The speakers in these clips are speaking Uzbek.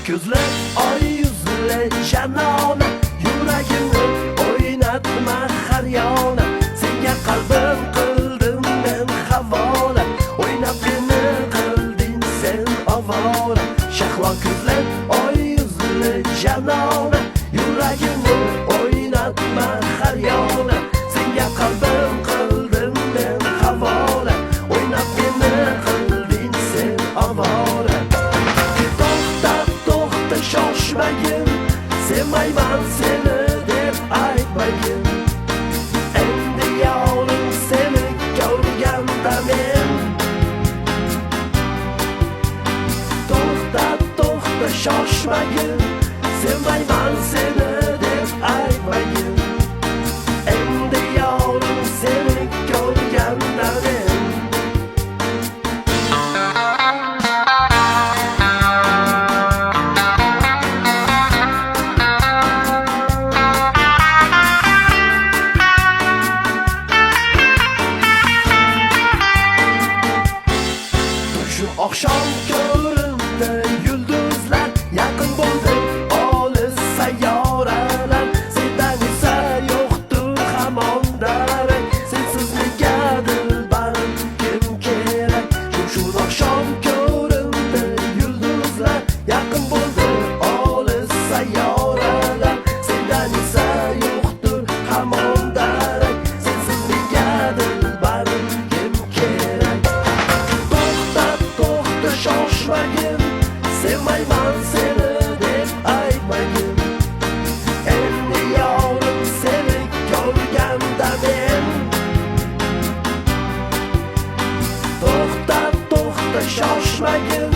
ko'zlar oy yuzli janona, yuragimni o'ynatma har yona. Senga qalbim qildim men havola, o'ynab meni qilding sen ovora. Shahlo ko'zlar oy yuzli janona, yuragimni o'ynatma har yona. Senga qalbim qildim men havola, o'ynab meni qilding sen ovora. To'xta shoshmagin, sevmayman seni deb aytmagin. Endi yo'lim seni ko'rganda men. To'xta shoshmagin, sevmayman seni deb aytmagin. Endi yo'lim seni ko'rganda men. Oqshom ko'rindi yulduzlar, yaqin bo'ldi olis sayyoralar. Sendan esa yo'qdir hamon darak, sensiz nega dilbarim kim kerak? Shu oqshom ko'rindi yulduzlar, yaqin bo'ldi olis sayyoralar. Sendan esa yo'qdir hamon darak, sensiz nega dilbarim kim kerak? Shoshmagin, sevmayman seni deb aytmagin. Endi yo'lim seni ko'rganda men. To'xta shoshmagin,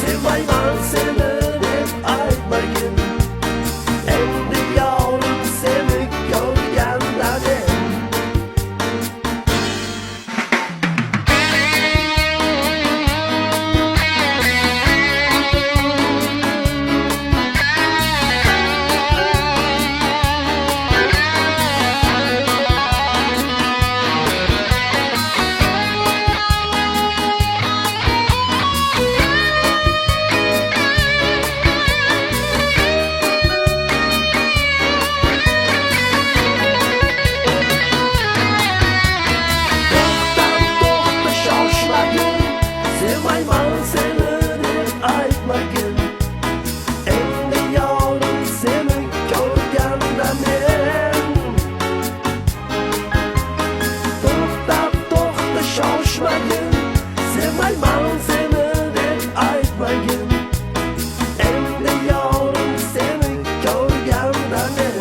sevmayman seni deb aytmagin. Endi yo'lim seni ko'rganda men. Sevmayman seni deb aytmagin. Endi yo'lim seni ko'rganda men. To'xta shoshmagin, sevmayman seni deb aytmagin. Endi yo'lim seni ko'rganda men.